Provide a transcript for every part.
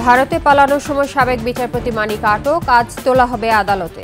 ভারতে পালানোর সময় সাবেক বিচারপতি মানিক আটক, আজ তোলা হবে আদালতে।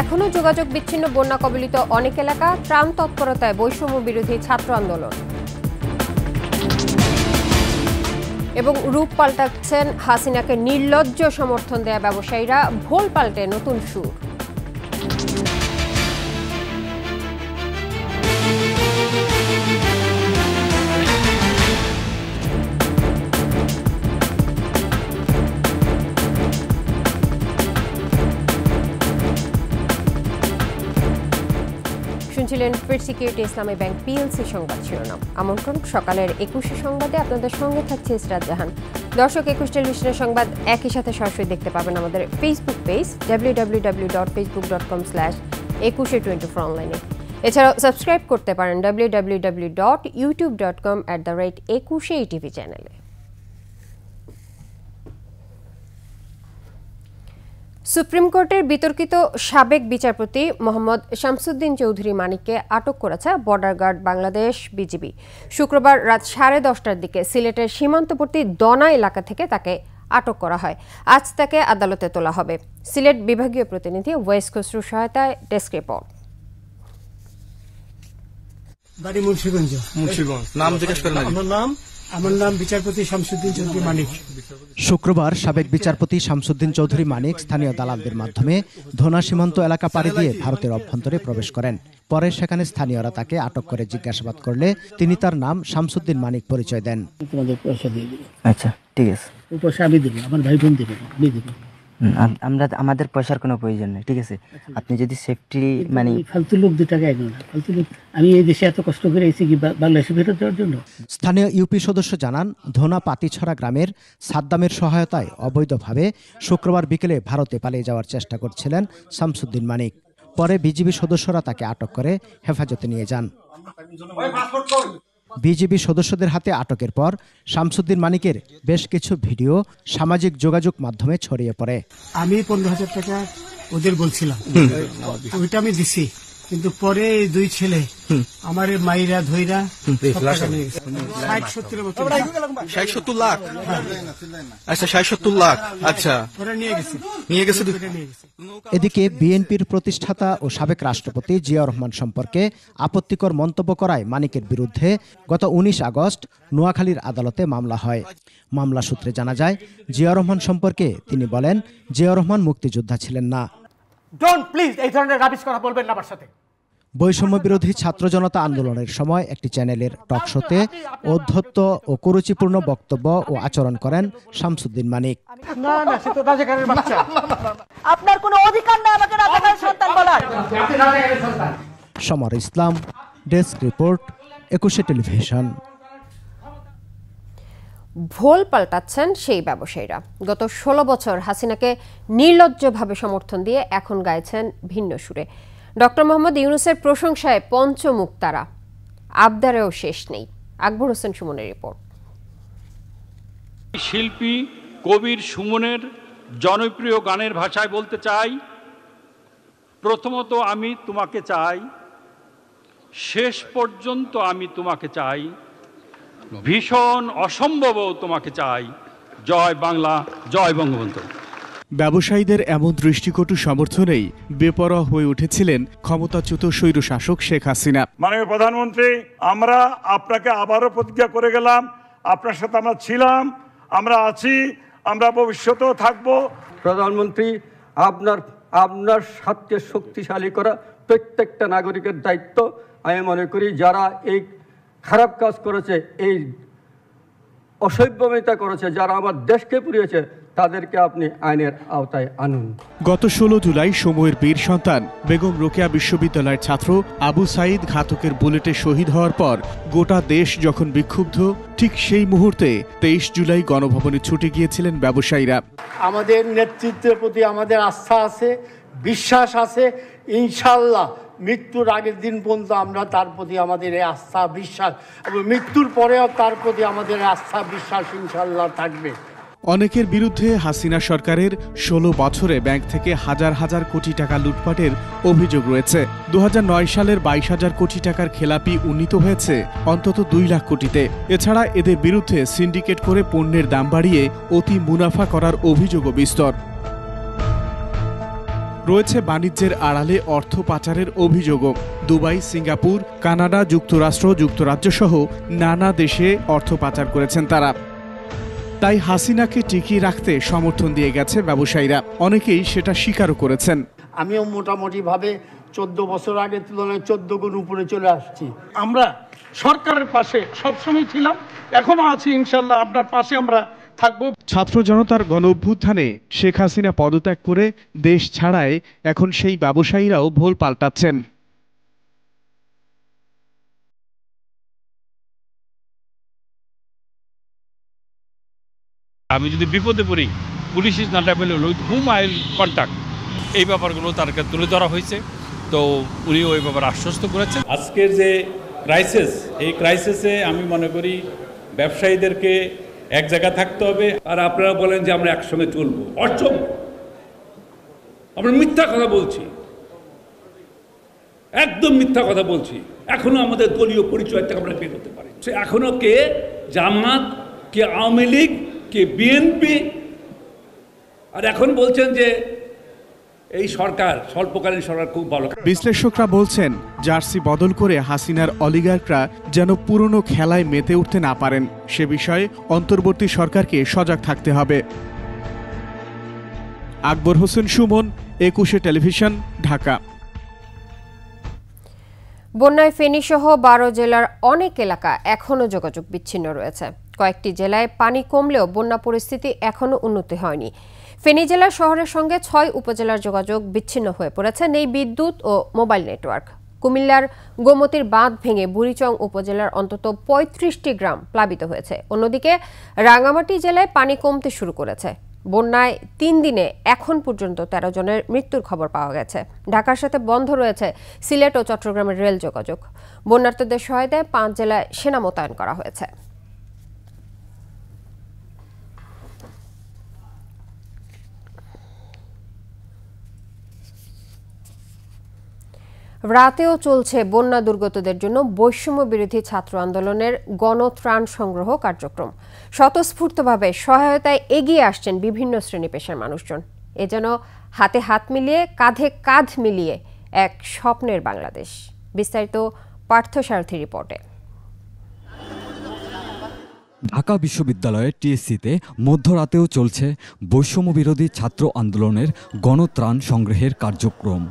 এখনও যোগাযোগ বিচ্ছিন্ন বন্যা কবলিত অনেক এলাকা, ত্রাণ তৎপরতায় বৈষম্য বিরোধী ছাত্র আন্দোলন। এবং রূপ পাল্টাচ্ছেন হাসিনাকে নির্লজ্জ সমর্থন দেয়া ব্যবসায়ীরা, ভোল পাল্টে নতুন সুর। শুনছিলেন ফিট সিকিউরিটি ইসলামী ব্যাংক পিএলসি সংবাদ শিরোনাম। আমন্ত্রণ সকালের 21 সংবাদে আপনাদের সঙ্গে থাকছে ইসরাত জাহান। দর্শক, 21 টেলিভিশনের সংবাদ একই সাথে সরাসরি দেখতে পাবেন আমাদের ফেসবুক পেজ www.facebook.com/2124 অনলাইনে। এছাড়াও সাবস্ক্রাইব করতে পারেন www.youtube.com/21 চ্যানেলে। সুপ্রিম কোর্টের বিতর্কিত সাবেক বিচারপতি মোহাম্মদ শামসুদ্দিন চৌধুরী মানিককে আটক করেছে বর্ডার গার্ড বাংলাদেশ বিজিবি। শুক্রবার রাত 10:30টার দিকে সিলেটের সীমান্তবর্তী দনা এলাকা থেকে তাকে আটক করা হয়। আজ তাকে আদালতে তোলা হবে। সিলেট বিভাগীয় প্রতিনিধি ওয়েস খসরুর সহায়তায় ডেস্ক রিপোর্ট। আমার নাম বিচারপতি শামসুদ্দিন চৌধুরী মানিক। শুক্রবার সাবেক বিচারপতি শামসুদ্দিন চৌধুরী মানিক স্থানীয় দালালদের মাধ্যমে ধনা সীমান্ত এলাকা পাড়ি দিয়ে ভারতের অভ্যন্তরে প্রবেশ করেন। পরে সেখানে স্থানীয়রা তাকে আটক করে জিজ্ঞাসাবাদ করলে তিনি তার নাম শামসুদ্দিন মানিক পরিচয় দেন। তোমাদের পয়সা দিয়ে দেবো। আচ্ছা, ঠিক আছে। পয়সা আমি দেবো, আমার ভাই বোন দেবে, আমি দেবো। আমাদের পয়সার কোনো প্রয়োজন নেই, ঠিক আছে? আপনি যদি সেফটি মানে ফালতু লোক 2 টাকা এগো না, ফালতু লোক। আমি এই দেশে এত কষ্ট করে এসেছি কি বাংলাদেশে ফেরত দেওয়ার জন্য? স্থানীয় ইউপি সদস্য জানান, ধনা পাতিছড়া গ্রামের সাদ্দামের সহায়তায় অবৈধভাবে শুক্রবার বিকেলে ভারতে পালিয়ে যাওয়ার চেষ্টা করছিলেন শামসুদ্দিন মানিক। পরে বিজিবি সদস্যরা তাকে আটক করে হেফাজতে নিয়ে যান। বিজিবি সদস্যদের হাতে আটকের পর শামসুদ্দিন মানিকের বেশ কিছু ভিডিও সামাজিক যোগাযোগ মাধ্যমে ছড়িয়ে পড়ে। আমি 15,000 টাকা ওদের বলছিলাম, ওইটা আমি দিছি, কিন্তু পরে এই 2 ছেলে আমার মাইরা ধইরা 60-70 লাখ। আচ্ছা, 60-70 লাখ। আচ্ছা, নিয়ে গেছে। এদিকে বিএনপির প্রতিষ্ঠাতা ও সাবেক রাষ্ট্রপতি জিয়াউর রহমান সম্পর্কে আপত্তিকর মন্তব্য করায় মানিকের বিরুদ্ধে গত 19 আগস্ট নোয়াখালীর আদালতে মামলা হয়। মামলা সূত্রে জানা যায়, জিয়াউর রহমান সম্পর্কে তিনি বলেন, জিয়াউর রহমান মুক্তিযোদ্ধা ছিলেন না। এই ধরনের রাবিশ কথা বলবেন না আমার সাথে। বৈষম্য বিরোধী ছাত্র জনতা আন্দোলনের সময় একটি চ্যানেলের টক শোতে অধ্যত্ত ও কুরুচিপূর্ণ বক্তব্য ও আচরণ করেন শামসুদ্দিন মানিক। আপনার কোনো অধিকার নেই আমাকে রাজাকারের সন্তান বলার। সমর ইসলাম, ডেস্ক রিপোর্ট, 21 টেলিভিশন। ভোল পাল্টাচ্ছেন সেই ব্যবসায়ীরা। গত 16 বছর হাসিনাকে নির্লজ্জভাবে সমর্থন দিয়ে এখন গাইছেন ভিন্ন সুরে। ডক্টর মোহাম্মদ ইউনূসের প্রশংসায় পঞ্চমুখ তারা, আবদারেও শেষ নেই। আকবর হোসেন সুমনের রিপোর্ট। শিল্পী কবির সুমনের জনপ্রিয় গানের ভাষায় বলতে চাই, প্রথমত আমি তোমাকে চাই, শেষ পর্যন্ত আমি তোমাকে চাই, ভীষণ অসম্ভবও তোমাকে চাই। জয় বাংলা, জয় বঙ্গবন্ধু। ব্যবসায়ীদের এমন দৃষ্টিকটু সমর্থনেই বেপরোয়া হয়ে উঠেছিলেন ক্ষমতাচ্যুত স্বৈরশাসক শেখ হাসিনা। মাননীয় প্রধানমন্ত্রী, আমরা আপনাকে আবারও প্রতিজ্ঞা করে গেলাম, আপনার সাথে আমরা ছিলাম, আমরা আছি, আমরা ভবিষ্যতেও থাকব। প্রধানমন্ত্রী, আপনার স্বার্থকে শক্তিশালী করা প্রত্যেকটা নাগরিকের দায়িত্ব। আমি মনে করি যারা এই খারাপ কাজ করেছে, এই অসভ্যমিতা করেছে, যারা আমার দেশকে পুড়িয়েছে, তাদেরকে আপনি আইনের আওতায় আনুন। গত 16 জুলাই সময়ের বীর সন্তান বেগম রোকেয়া বিশ্ববিদ্যালয়ের ছাত্র আবু সাইদ ঘাতকের বুলেটে শহীদ হওয়ার পর গোটা দেশ যখন বিক্ষুব্ধ, ঠিক সেই মুহূর্তে 23 জুলাই গণভবনে ছুটে গিয়েছিলেন ব্যবসায়ীরা। আমাদের নেতৃত্বের প্রতি আমাদের আস্থা আছে, বিশ্বাস আছে। ইনশাল্লাহ মৃত্যুর আগের দিন পর্যন্ত আমরা তার প্রতি আমাদের এই আস্থা বিশ্বাস, এবং মৃত্যুর পরেও তার প্রতি আমাদের আস্থা বিশ্বাস ইনশাল্লাহ থাকবে। অনেকের বিরুদ্ধে হাসিনা সরকারের 16 বছরে ব্যাংক থেকে হাজার হাজার কোটি টাকা লুটপাটের অভিযোগ রয়েছে। 2009 সালের 22,000 কোটি টাকার খেলাপি উন্নীত হয়েছে অন্তত 2 লাখ কোটিতে। এছাড়া এদের বিরুদ্ধে সিন্ডিকেট করে পণ্যের দাম বাড়িয়ে অতি মুনাফা করার অভিযোগও বিস্তর রয়েছে। বাণিজ্যের আড়ালে অর্থ পাচারের অভিযোগও। দুবাই, সিঙ্গাপুর, কানাডা, যুক্তরাষ্ট্র, যুক্তরাজ্য সহ নানা দেশে অর্থ পাচার করেছেন তারা। তাই হাসিনাকে টিকিয়ে রাখতে সমর্থন দিয়ে গেছে ব্যবসায়ীরা। অনেকেই সেটা স্বীকারও করেছেন। আমিও মোটামুটি ভাবে 14 বছর আগের তুলনায় 14 গুণ উপরে চলে আসছি। আমরা সরকারের পাশে সবসময় ছিলাম, এখনো আছি, ইনশাল্লাহ আপনার পাশে আমরা থাকবো। ছাত্র জনতার গণঅভ্যুত্থানে শেখ হাসিনা পদত্যাগ করে দেশ ছাড়ায় এখন সেই ব্যবসায়ীরাও ভোল পাল্টাচ্ছেন। আমি যদি বিপদে পড়ি, police is not available, with hmm I will contact, এই ব্যাপারগুলো তার কাছে তুলে ধরা হয়েছে। তো উনি ওই ব্যাপারে আশ্বস্ত করেছেন। আজকের যে ক্রাইসিস, এই ক্রাইসিসে আমি মনে করি ব্যবসায়ীদেরকে এক জায়গা থাকতে হবে। আর আপনারা বলেন যে আমরা একসঙ্গে চলবো, অচম, আমরা মিথ্যা কথা বলছি, একদম মিথ্যা কথা বলছি। এখনো আমাদের দলীয় পরিচয় থেকে আমরা বের হতে পারি। এখনো কে জামাত, কে আওয়ামী লীগ, কে বিএনপি, আর এখন বলছেন যে এই সরকার স্বল্পকালীন সরকার খুব ভালো। বিশ্লেষকরা বলছেন জার্সি বদল করে হাসিনার অলিগাররা যেন পুরনো খেলায় মেতে উঠতে না পারেন, সে বিষয়ে অন্তর্বর্তী সরকারকে সজাগ থাকতে হবে। আকবর হোসেন সুমন, 21 টেলিভিশন, ঢাকা। বন্যায় ফেনীসহ 12 জেলার অনেক এলাকা এখনও যোগাযোগ বিচ্ছিন্ন রয়েছে। কয়েকটি জেলায় পানি কমলেও বন্যা পরিস্থিতি এখনও উন্নতি হয়নি। ফেনী জেলার শহরের সঙ্গে 6 উপজেলার যোগাযোগ বিচ্ছিন্ন হয়ে পড়েছে, নেই বিদ্যুৎ ও মোবাইল নেটওয়ার্ক। কুমিল্লার গোমতীর বাঁধ ভেঙে বুড়িচং উপজেলার অন্তত 35টি গ্রাম প্লাবিত হয়েছে। অন্যদিকে রাঙ্গামাটি জেলায় পানি কমতে শুরু করেছে। বন্যায় 3 দিনে এখন পর্যন্ত 13 জনের মৃত্যুর খবর পাওয়া গেছে। ঢাকার সাথে বন্ধ রয়েছে সিলেট ও চট্টগ্রামের রেল যোগাযোগ। বন্যার্তদের সহায়তায় 5 জেলায় সেনা মোতায়েন করা হয়েছে। রাতেও চলছে বন্যা দুর্গতদের জন্য বৈষম্য বিরোধী ছাত্র আন্দোলনের গণত্রাণ সংগ্রহ কার্যক্রম। স্বতঃস্ফূর্তভাবে সহায়তায় এগিয়ে আসছেন বিভিন্ন শ্রেণী পেশার মানুষজন। এ যেন হাতে হাত মিলিয়ে, কাঁধে কাঁধ মিলিয়ে এক স্বপ্নের বাংলাদেশ। বিস্তারিত পার্থসারথী রিপোর্টে। ঢাকা বিশ্ববিদ্যালয়ের টিএসসিতে মধ্যরাতেও চলছে বৈষম্য বিরোধী ছাত্র আন্দোলনের গণত্রাণ সংগ্রহের কার্যক্রম।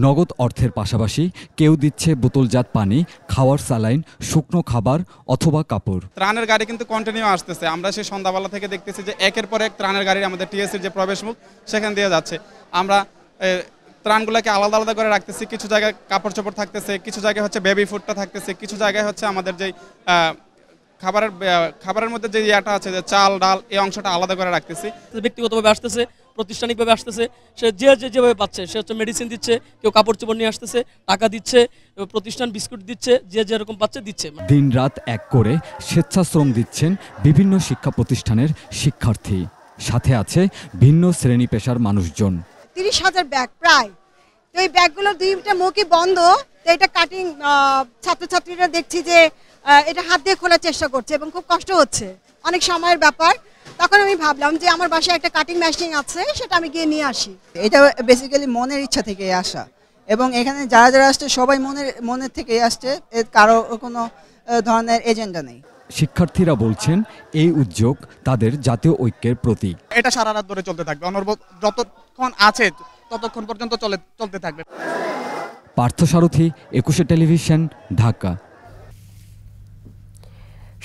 নগদ অর্থের পাশাপাশি কেউ দিচ্ছে বোতলজাত পানি, খাওয়ার স্যালাইন, শুকনো খাবার অথবা কাপড়। ত্রাণের গাড়ি কিন্তু কন্টিনিউ আসতেছে। আমরা সেই সন্ধ্যাবেলা থেকে দেখতেছি যে একের পর এক ত্রাণের গাড়ি আমাদের টিএসসির যে প্রবেশ মুখ সেখান দিয়ে যাচ্ছে। আমরা ত্রাণগুলোকে আলাদা আলাদা করে রাখতেছি। কিছু জায়গায় কাপড় চোপড় থাকতেছে, কিছু জায়গায় হচ্ছে বেবি ফুডটা থাকতেছে, কিছু জায়গায় হচ্ছে আমাদের যেই খাবারের মধ্যে যে ইয়াটা আছে, যে চাল ডাল, এই অংশটা আলাদা করে রাখতেছি। ব্যক্তিগতভাবে আসতেছে, প্রাতিষ্ঠানিকভাবে আসতেছে, সে যেভাবে পাচ্ছে, সে হচ্ছে মেডিসিন দিচ্ছে, কেউ কাপড় চোপড় নিয়ে আসতেছে, টাকা দিচ্ছে, প্রতিষ্ঠান বিস্কুট দিচ্ছে, যে যেরকম পাচ্ছে দিচ্ছে। দিন রাত এক করে স্বেচ্ছাশ্রম দিচ্ছেন বিভিন্ন শিক্ষা প্রতিষ্ঠানের শিক্ষার্থী, সাথে আছে ভিন্ন শ্রেণী পেশার মানুষজন। 30,000 ব্যাগ প্রায়, তো এই ব্যাগগুলোর 2টা মুখই বন্ধ। তো এটা কাটিং ছাত্রছাত্রীরা দেখছি যে এটা হাত দিয়ে খোলার চেষ্টা করছে এবং খুব কষ্ট হচ্ছে, অনেক সময়ের ব্যাপার। তখন আমি ভাবলাম যে আমার বাসায় একটা কাটিং মেশিন আছে, সেটা আমি গিয়ে নিয়ে আসি। এটা বেসিক্যালি মনের ইচ্ছা থেকে আসা, এবং এখানে যারা যারা আসছে সবাই মনের থেকে আসছে, কারো কোনো ধরনের এজেন্ডা নেই। শিক্ষার্থীরা বলছেন এই উদ্যোগ তাদের জাতীয় ঐক্যের প্রতীক। এটা সারা রাত ধরে চলতে থাকবে, যতক্ষণ আছে ততক্ষণ পর্যন্ত চলতে থাকবে। পার্থসারথী, 21 টেলিভিশন, ঢাকা।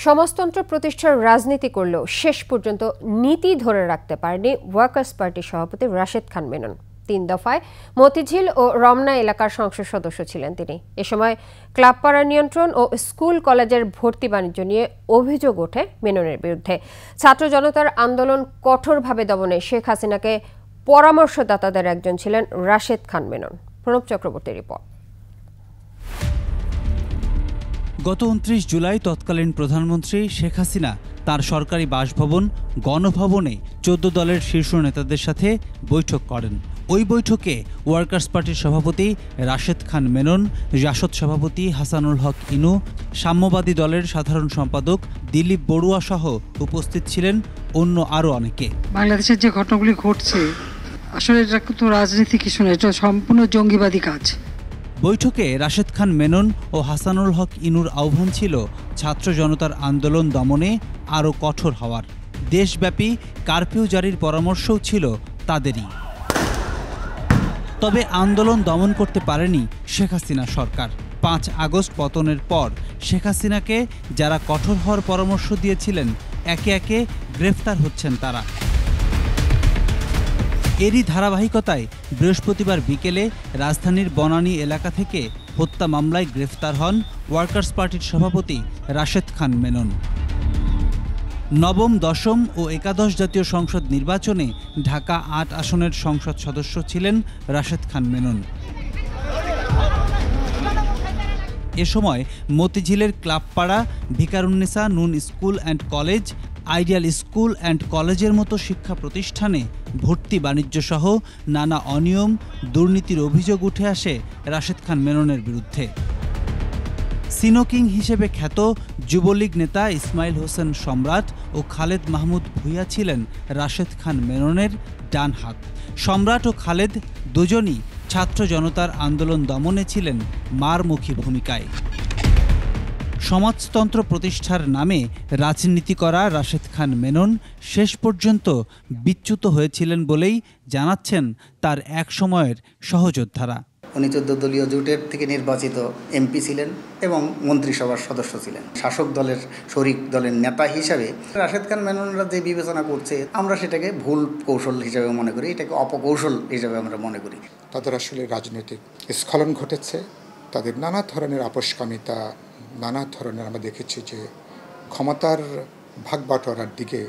সমাজতন্ত্র প্রতিষ্ঠার রাজনীতি করলেও শেষ পর্যন্ত নীতি ধরে রাখতে পারেনি ওয়ার্কার্স পার্টির সভাপতি রাশেদ খান মেনন। 3 দফায় মতিঝিল ও রমনা এলাকার সংসদ সদস্য ছিলেন তিনি। এ সময় ক্লাব পাড়া নিয়ন্ত্রণ ও স্কুল কলেজের ভর্তি বাণিজ্য নিয়ে অভিযোগ ওঠে মেননের বিরুদ্ধে। ছাত্র জনতার আন্দোলন কঠোরভাবে দমনে শেখ হাসিনাকে পরামর্শদাতাদের একজন ছিলেন রাশেদ খান মেনন। প্রণব চক্রবর্তীর রিপোর্ট। গত 29 জুলাই তৎকালীন প্রধানমন্ত্রী শেখ হাসিনা তার সরকারি বাসভবন গণভবনে 14 দলের শীর্ষ নেতাদের সাথে বৈঠক করেন। ওই বৈঠকে ওয়ার্কার্স পার্টির সভাপতি রাশেদ খান মেনন, জাসদ সভাপতি হাসানুল হক ইনু, সাম্যবাদী দলের সাধারণ সম্পাদক দিলীপ বড়ুয়া সহ উপস্থিত ছিলেন অন্য আরও অনেকে। বাংলাদেশের যে ঘটনাগুলি ঘটছে আসলে এটা তো রাজনীতি কিছু না, এটা সম্পূর্ণ জঙ্গিবাদী কাজ। বৈঠকে রাশেদ খান মেনন ও হাসানুল হক ইনুর আহ্বান ছিল ছাত্র জনতার আন্দোলন দমনে আরও কঠোর হওয়ার। দেশব্যাপী কারফিউ জারির পরামর্শও ছিল তাদেরই। তবে আন্দোলন দমন করতে পারেনি শেখ হাসিনা সরকার। 5 আগস্ট পতনের পর শেখ হাসিনাকে যারা কঠোর হওয়ার পরামর্শ দিয়েছিলেন একে একে গ্রেফতার হচ্ছেন তারা। এরই ধারাবাহিকতায় বৃহস্পতিবার বিকেলে রাজধানীর বনানী এলাকা থেকে হত্যা মামলায় গ্রেফতার হন ওয়ার্কার্স পার্টির সভাপতি রাশেদ খান মেনন। নবম, দশম ও একাদশ জাতীয় সংসদ নির্বাচনে ঢাকা 8 আসনের সংসদ সদস্য ছিলেন রাশেদ খান মেনন। এ সময় মতিঝিলের ক্লাবপাড়া, ভিকারুন্নিসা নুন school and college, ideal school and কলেজের মতো শিক্ষা প্রতিষ্ঠানে ভর্তি বাণিজ্য সহ নানা অনিয়ম, দুর্নীতির অভিযোগ উঠে আসে রাশেদ খান মেননের বিরুদ্ধে। সিনোকিং হিসেবে খ্যাত যুবলীগ নেতা ইসমাইল হোসেন সম্রাট ও খালেদ মাহমুদ ভূঁইয়া ছিলেন রাশেদ খান মেননের ডান হাত। সম্রাট ও খালেদ দুজনই ছাত্র জনতার আন্দোলন দমনে ছিলেন মারমুখী ভূমিকায়। সমাজতন্ত্র প্রতিষ্ঠার নামে রাজনীতি করা রাশেদ খান মেনন শেষ পর্যন্ত বিচ্যুত হয়েছিলেন বলেই জানাচ্ছেন তার এক সময়ের সহযোদ্ধারা। উনি 14 দলীয় জোটের থেকে নির্বাচিত এমপি ছিলেন এবং মন্ত্রিসভার সদস্য ছিলেন। শাসক দলের শরিক দলের নেতা হিসাবে রাশেদ খান মেননরা যে বিবেচনা করছে আমরা সেটাকে ভুল কৌশল হিসাবে মনে করি, এটাকে অপকৌশল হিসাবে আমরা মনে করি। তাদের আসলে রাজনৈতিক স্খলন ঘটেছে, তাদের নানা ধরনের আপোষকামিতা, নানা ধরনের আমরা দেখেছি যে ক্ষমতার ভাগ বাটোয়ারার দিকে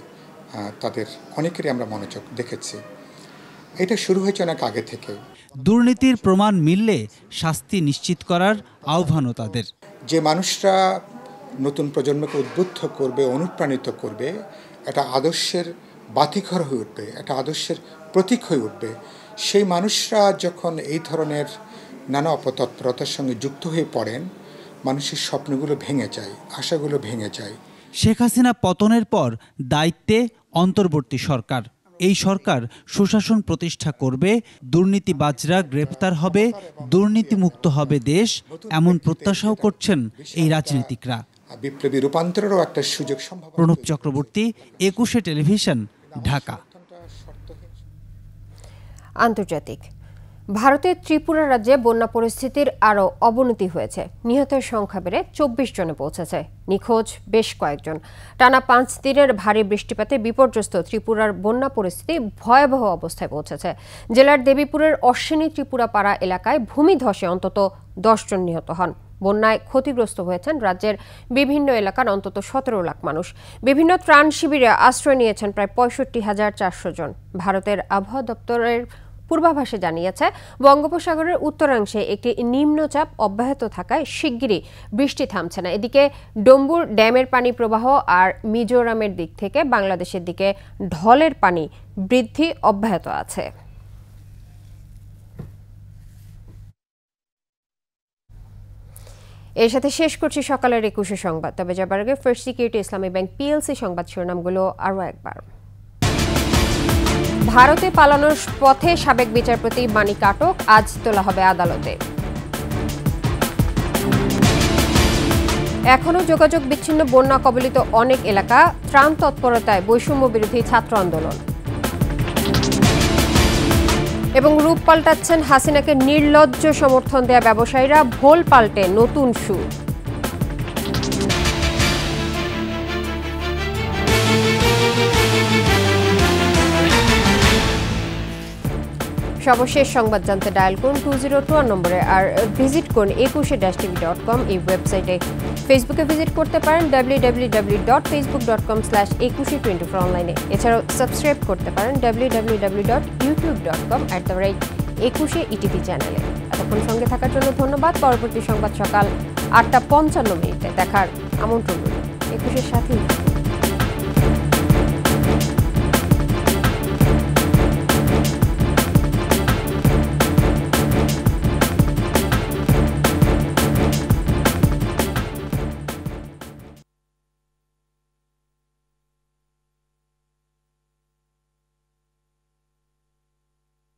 তাদের অনেকেরই আমরা মনোযোগ দেখেছি। এটা শুরু হয়েছে অনেক আগে থেকে। দুর্নীতির প্রমাণ মিললে শাস্তি নিশ্চিত করার আহ্বানও তাদের। যে মানুষরা নতুন প্রজন্মকে উদ্বুদ্ধ করবে, অনুপ্রাণিত করবে, একটা আদর্শের বাতিঘর হয়ে উঠবে, একটা আদর্শের প্রতীক হয়ে উঠবে, সেই মানুষরা যখন এই ধরনের নানা অপতৎপরতার সঙ্গে যুক্ত হয়ে পড়েন, মানুষের স্বপ্নগুলো ভেঙে যায়, আশাগুলো ভেঙে যায়। শেখ হাসিনা পতনের পর দায়িত্বে অন্তর্বর্তী সরকার। এই সরকার সুশাসন প্রতিষ্ঠা করবে, দুর্নীতিবাজরা গ্রেপ্তার হবে, দুর্নীতিমুক্ত হবে দেশ, এমন প্রত্যাশাও করছেন এই রাজনীতিকরা। বিপ্লবী রূপান্তরেরও একটা সুযোগ সম্ভব। প্রণব চক্রবর্তী, 21 টেলিভিশন, ঢাকা। আন্তর্জাতিক। ভারতের ত্রিপুরা রাজ্যে বন্যা পরিস্থিতির আরও অবনতি হয়েছে। নিহতের সংখ্যা বেড়ে 24 জনে পৌঁছেছে, নিখোঁজ বেশ কয়েকজন। টানা 5 দিনের ভারী বৃষ্টিপাতে বিপর্যস্ত ত্রিপুরার বন্যা পরিস্থিতি ভয়াবহ অবস্থায় পৌঁছেছে। জেলার দেবীপুরের অশ্বিনী ত্রিপুরা পাড়া এলাকায় ভূমিধসে অন্তত 10 জন নিহত হন। বন্যায় ক্ষতিগ্রস্ত হয়েছেন রাজ্যের বিভিন্ন এলাকার অন্তত 17 লাখ মানুষ। বিভিন্ন ত্রাণ শিবিরে আশ্রয় নিয়েছেন প্রায় 65,400 জন। ভারতের আবহাওয়া দপ্তরের পূর্বাভাসে জানিয়েছে বঙ্গোপসাগরের উত্তরাংশে একটি নিম্নচাপ অব্যাহত থাকায় শিগগিরই বৃষ্টি থামছে না। এদিকে ডম্বুর ড্যামের পানি প্রবাহ আর মিজোরামের দিক থেকে বাংলাদেশের দিকে ঢলের পানি বৃদ্ধি অব্যাহত আছে। এর সাথে শেষ করছি সকালের 21 সংবাদ। তবে যাবার আগে ফার্স্ট সিকিউরিটি ইসলামী ব্যাংক পিএলসি সংবাদ শিরোনামগুলো আরও একবার। ভারতে পালানোর পথে সাবেক বিচারপতি মানিক আটক, আজ তোলা হবে আদালতে। এখনও যোগাযোগ বিচ্ছিন্ন বন্যা কবলিত অনেক এলাকা, ত্রাণ তৎপরতায় বৈষম্য বিরোধী ছাত্র আন্দোলন। এবং রূপ পাল্টাচ্ছেন হাসিনাকে নির্লজ্জ সমর্থন দেয়া ব্যবসায়ীরা, ভোল পাল্টে নতুন সুর। সর্বশেষ সংবাদ জানতে ডায়াল করুন 2021 নম্বরে, আর ভিজিট করুন 21-tv.com এই ওয়েবসাইটে। ফেসবুকে ভিজিট করতে পারেন www.facebook.com/2124 অনলাইনে। এছাড়াও সাবস্ক্রাইব করতে পারেন www.youtube.com/21etv চ্যানেলে। এতক্ষণ সঙ্গে থাকার জন্য ধন্যবাদ। পরবর্তী সংবাদ সকাল 8:55 দেখার আমন্ত্রণ রইল। 21-এর সাথেই।